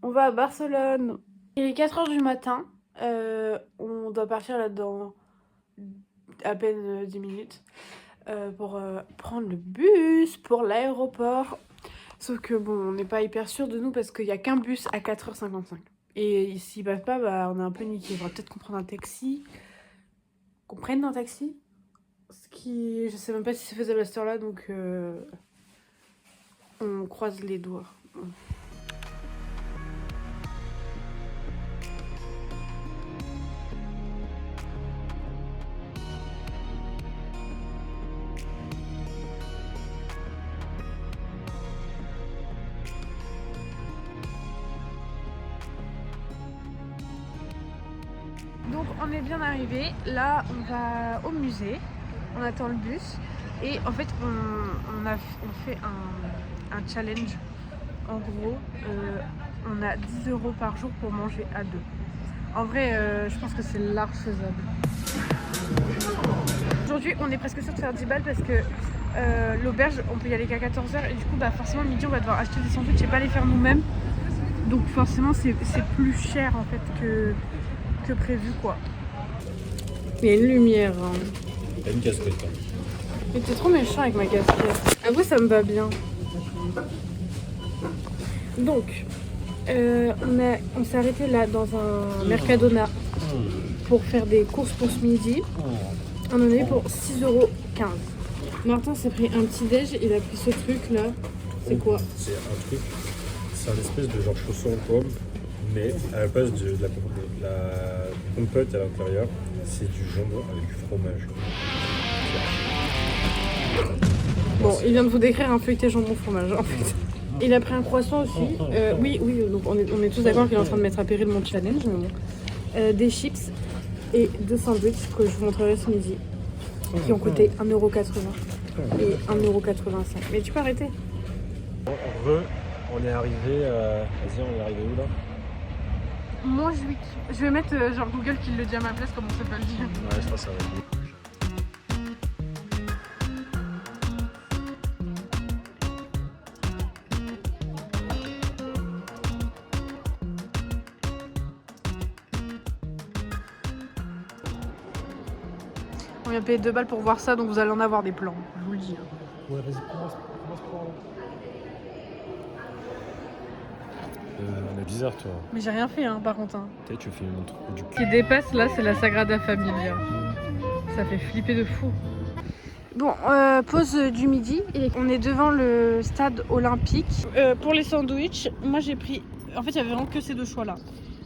On va à Barcelone. Il est 4 h du matin. On doit partir là dans à peine 10 minutes pour prendre le bus pour l'aéroport. Sauf que bon, on n'est pas hyper sûr de nous parce qu'il n'y a qu'un bus à 4 h 55. Et s'il passe pas, bah on est un peu niqué. Il faudra peut-être qu'on prenne un taxi. Qu'on prenne un taxi. Ce qui, je sais même pas si c'est faisable à cette heure-là, donc on croise les doigts. Donc on est bien arrivé. Là, on va au musée. On attend le bus. Et en fait, on fait un challenge. En gros, on a 10 € par jour pour manger à deux. En vrai, je pense que c'est large faisable. Aujourd'hui, on est presque sûr de faire 10 balles parce que l'auberge, on peut y aller qu'à 14 h. Et du coup, bah, forcément, midi, on va devoir acheter des sandwichs et pas les faire nous-mêmes. Donc forcément, c'est plus cher en fait que prévu, quoi. Il y a une lumière. Hein. T'as une casquette. Hein. Mais t'es trop méchant avec ma casquette. Avoue, ça me va bien. Donc, on s'est arrêté là dans un Mercadona pour faire des courses pour ce midi. On en a eu pour 6,15 €. Martin s'est pris un petit déj, il a pris ce truc là. C'est quoi? C'est un truc, c'est un espèce de genre chausson aux pommes, mais à la place de la compote à l'intérieur, c'est du jambon avec du fromage. Bon, il vient de vous décrire un feuilleté jambon fromage en fait. Il a pris un croissant aussi. Oui, donc on est tous d'accord qu'il est en train de mettre à péril mon challenge, mais bon. Des chips et 2 sandwichs que je vous montrerai ce midi, qui ont coûté 1,80 € et 1,85 €. Mais tu peux arrêter. On est arrivé. Vas-y, on est arrivé où là? Montjuic. Je vais mettre genre Google qui le dit à ma place, comme on sait pas le dire. Ouais, je crois que ça va être. On vient payer 2 balles pour voir ça, donc vous allez en avoir des plans, je vous le dis. Ouais, vas-y, commence par là. On est bizarre, toi. Mais j'ai rien fait, hein, par contre. Hein. Tu fais un truc du Ce cul. qui dépasse là, c'est la Sagrada Familia. Ça fait flipper de fou. Bon, pause du midi. On est devant le stade olympique. Pour les sandwichs, moi j'ai pris. En fait, il y avait vraiment que ces deux choix-là.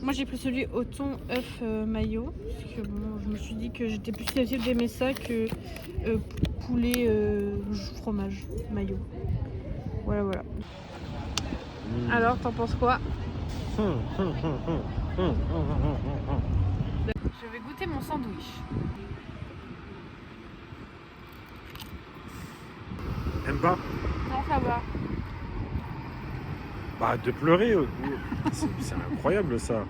Moi j'ai pris celui au thon, œuf, mayo. Parce que bon, je me suis dit que j'étais plus susceptible d'aimer ça que poulet, fromage, mayo. Voilà. Alors, t'en penses quoi? Je vais goûter mon sandwich. T'aimes pas? Non, ça va. Bah, de pleurer. C'est incroyable ça.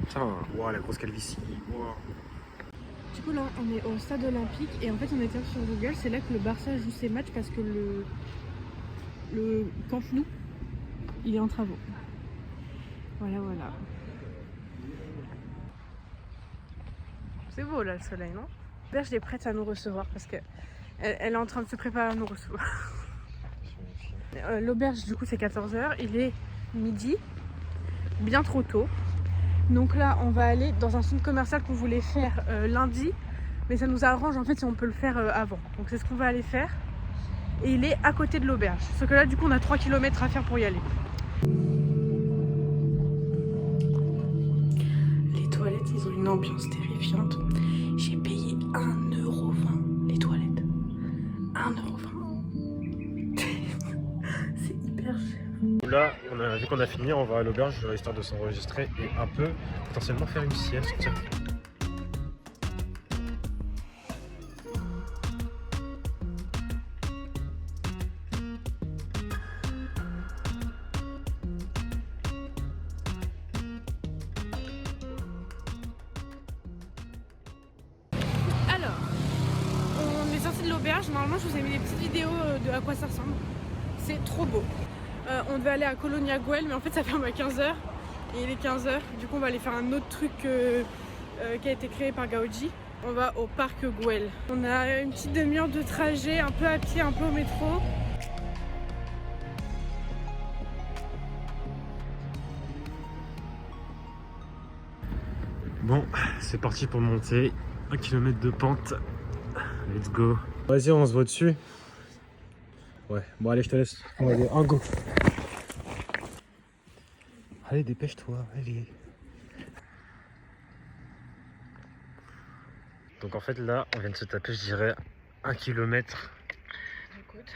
Putain, wow, la grosse calvitie. Wow. Du coup là on est au stade olympique et en fait on était sur Google, c'est là que le Barça joue ses matchs parce que le Camp Nou il est en travaux. Voilà. C'est beau là le soleil, non? L'auberge est prête à nous recevoir parce que elle est en train de se préparer à nous recevoir. L'auberge du coup c'est 14 h, il est midi, bien trop tôt. Donc là on va aller dans un centre commercial qu'on voulait faire lundi, mais ça nous arrange en fait si on peut le faire avant. Donc c'est ce qu'on va aller faire. Et il est à côté de l'auberge. Sauf que là du coup on a 3 km à faire pour y aller. Les toilettes ils ont une ambiance terrifiante. J'ai payé 1,20 € les toilettes. 1,20 €. C'est hyper cher. Là, vu qu'on a fini, on va à l'auberge histoire de s'enregistrer et un peu potentiellement faire une sieste. Alors, on est sorti de l'auberge. Normalement, je vous ai mis des petites vidéos de à quoi ça ressemble. C'est trop beau. On devait aller à Colonia Güell, mais en fait, ça ferme à 15 h. Et il est 15h, du coup on va aller faire un autre truc qui a été créé par Gaudi. On va au parc Güell. On a une petite demi-heure de trajet, un peu à pied, un peu au métro. Bon, c'est parti pour monter 1 km de pente. Let's go. Vas-y, on se voit dessus. Ouais, bon allez, je te laisse. On va aller, un go. Allez, dépêche-toi, allez. Donc en fait là, on vient de se taper, je dirais, 1 km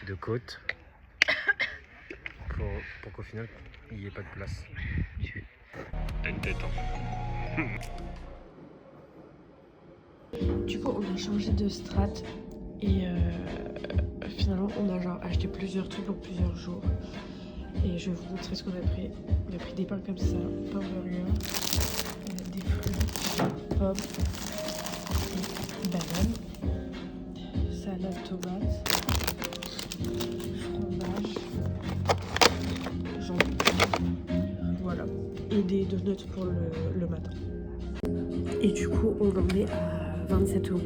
de côte. Pour qu'au final, il n'y ait pas de place. T'as une tête, hein. Du coup, on a changé de strat et finalement, on a genre acheté plusieurs trucs pour plusieurs jours. Et je vais vous montrer ce qu'on a pris. On a pris des pains comme ça, pain burger, on a des fruits, pommes, et bananes, salade tomate, fromage, jambon, voilà. Et des donuts pour le matin. Et du coup, on en est à 27 €.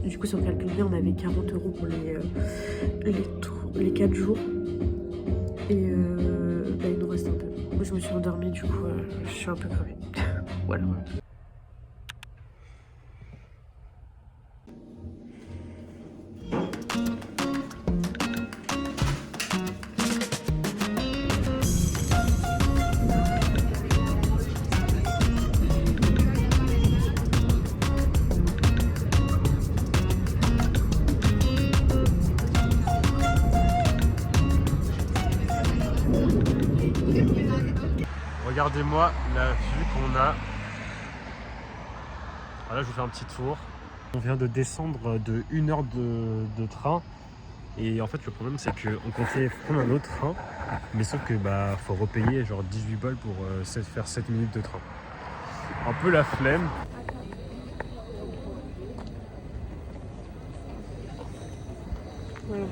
Du coup, si on calcule bien, on avait 40 € pour les 4 jours. Et bah, il nous reste un peu. Moi, je me suis endormie, du coup, je suis un peu crevée. Voilà. Regardez-moi la vue qu'on a. Voilà, je vous fais un petit tour. On vient de descendre de 1 heure de train. Et en fait, le problème, c'est qu'on comptait prendre un autre train. Mais sauf que bah faut repayer genre 18 balles pour faire 7 minutes de train. Un peu la flemme. Voilà.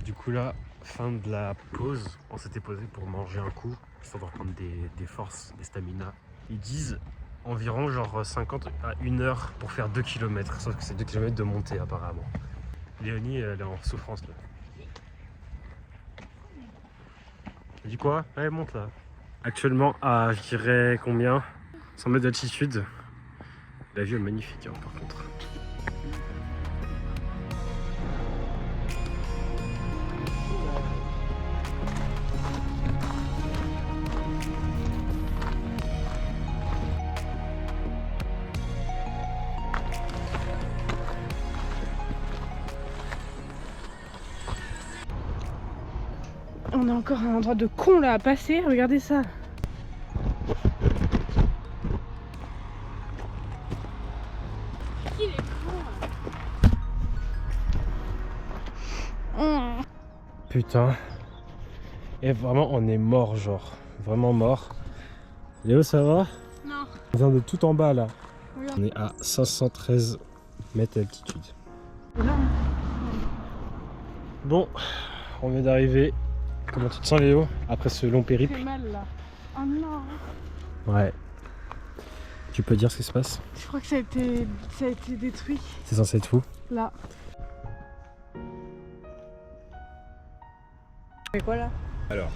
Du coup là, fin de la pause, on s'était posé pour manger un coup, histoire de reprendre des forces, des stamina. Ils disent environ genre 50 à 1 heure pour faire 2 km, sauf que c'est 2 km de montée apparemment. Léonie, elle est en souffrance là. Elle dit quoi? Elle monte là. Actuellement à, je dirais combien? 100 mètres d'altitude. La vue est magnifique hein, par contre. On a encore un endroit de con là à passer, regardez ça. Il est con. Putain. Et vraiment on est mort genre. Vraiment mort. Léo ça va? Non. On vient de tout en bas là. Regarde. On est à 513 mètres d'altitude. Non. Bon, on vient d'arriver. Comment tu te sens Léo après ce long périple? C'est mal là. Oh non. Ouais. Tu peux dire ce qui se passe? Je crois que ça a été détruit. C'est censé être fou. Là. C'est quoi là? Alors.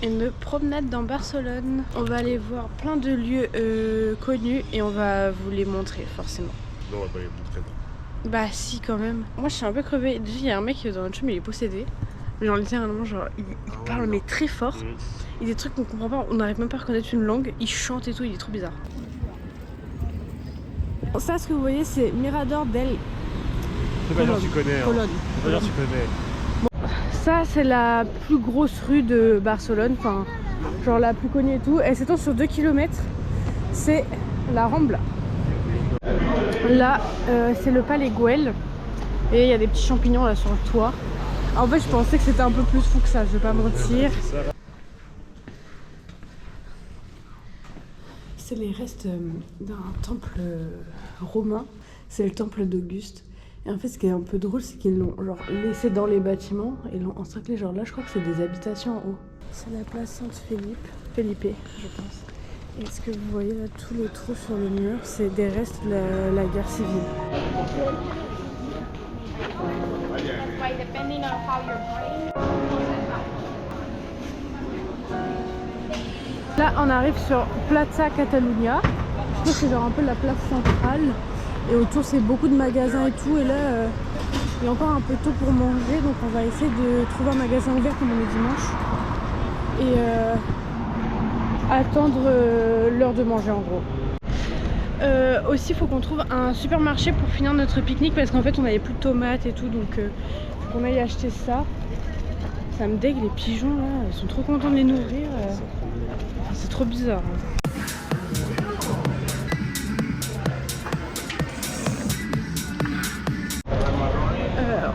Une promenade dans Barcelone. On va aller voir plein de lieux connus et on va vous les montrer forcément. Non, on va pas les montrer. Bah si quand même. Moi je suis un peu crevée. Déjà il y a un mec dans notre chambre, il est possédé. Genre littéralement genre il parle mais très fort. Il y a des trucs qu'on comprend pas, on n'arrive même pas à reconnaître une langue. Il chante et tout, il est trop bizarre. Ça ce que vous voyez c'est Mirador del C'est pas genre tu connais. Colonne. C'est pas genre tu connais. Ça c'est la plus grosse rue de Barcelone, enfin genre la plus connue et tout. Elle s'étend sur 2 km. C'est la Rambla. Là c'est le Palais Güell. Et il y a des petits champignons là sur le toit. En fait je pensais que c'était un peu plus fou que ça, je vais pas mentir. C'est les restes d'un temple romain. C'est le temple d'Auguste. Et en fait, ce qui est un peu drôle, c'est qu'ils l'ont genre laissé dans les bâtiments et l'ont encerclé. Genre là, je crois que c'est des habitations en haut. C'est la place Saint-Philippe, Felipe, je pense. Et ce que vous voyez là, tous les trous sur le mur, c'est des restes de la guerre civile. Là, on arrive sur Plaza Catalunya. Je pense que c'est genre un peu la place centrale. Et autour, c'est beaucoup de magasins et tout. Et là, il est encore un peu tôt pour manger. Donc, on va essayer de trouver un magasin ouvert comme on est dimanche. Et attendre l'heure de manger en gros. Aussi, il faut qu'on trouve un supermarché pour finir notre pique-nique parce qu'en fait, on n'avait plus de tomates et tout. Donc, faut qu'on aille acheter ça. Ça me dégue, les pigeons là, ils sont trop contents de les nourrir. C'est trop bizarre.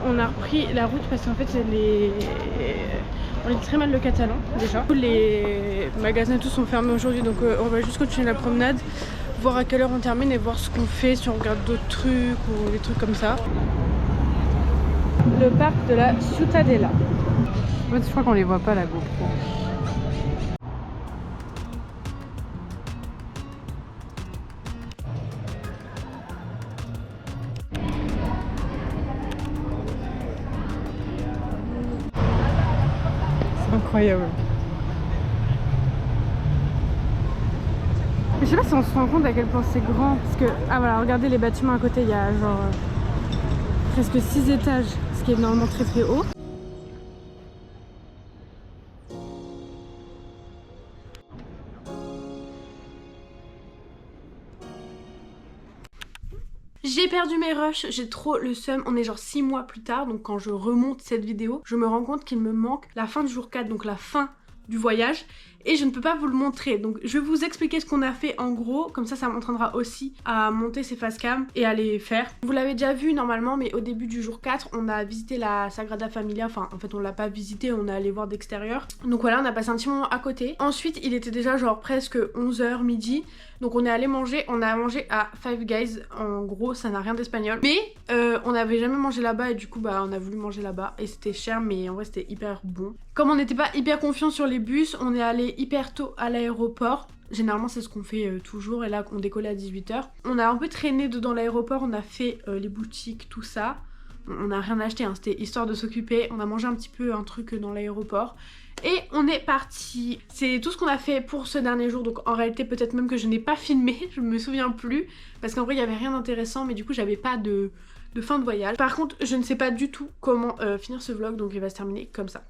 On a repris la route parce qu'en fait on lit très mal le catalan déjà. Les magasins et tout sont fermés aujourd'hui, donc on va juste continuer la promenade, voir à quelle heure on termine et voir ce qu'on fait, si on regarde d'autres trucs ou des trucs comme ça. Le parc de la Ciutadella. En fait, je crois qu'on les voit pas la GoPro. Incroyable. Mais je sais pas si on se rend compte à quel point c'est grand. Parce que, ah voilà, regardez les bâtiments à côté, il y a genre presque 6 étages, ce qui est normalement très très haut. J'ai perdu mes rushs, j'ai trop le seum, on est genre 6 mois plus tard, donc quand je remonte cette vidéo, je me rends compte qu'il me manque la fin du jour 4, donc la fin du voyage, et je ne peux pas vous le montrer. Donc je vais vous expliquer ce qu'on a fait en gros, comme ça m'entraînera aussi à monter ces facecam et à les faire. Vous l'avez déjà vu normalement, mais au début du jour 4, on a visité la Sagrada Familia, enfin en fait on l'a pas visité, on est allé voir d'extérieur. Donc voilà, on a passé un petit moment à côté. Ensuite il était déjà genre presque 11h midi, donc on est allé manger, on a mangé à Five Guys, en gros ça n'a rien d'espagnol. Mais on n'avait jamais mangé là-bas et du coup bah on a voulu manger là-bas et c'était cher mais en vrai c'était hyper bon. Comme on n'était pas hyper confiant sur les bus, on est allé hyper tôt à l'aéroport. Généralement c'est ce qu'on fait toujours et là on décollait à 18 h. On a un peu traîné dedans l'aéroport, on a fait les boutiques, tout ça. On n'a rien acheté, hein, c'était histoire de s'occuper. On a mangé un petit peu un truc dans l'aéroport. Et on est parti. C'est tout ce qu'on a fait pour ce dernier jour. Donc en réalité peut-être même que je n'ai pas filmé, je me souviens plus. Parce qu'en vrai il n'y avait rien d'intéressant mais du coup j'avais pas de fin de voyage. Par contre je ne sais pas du tout comment finir ce vlog donc il va se terminer comme ça.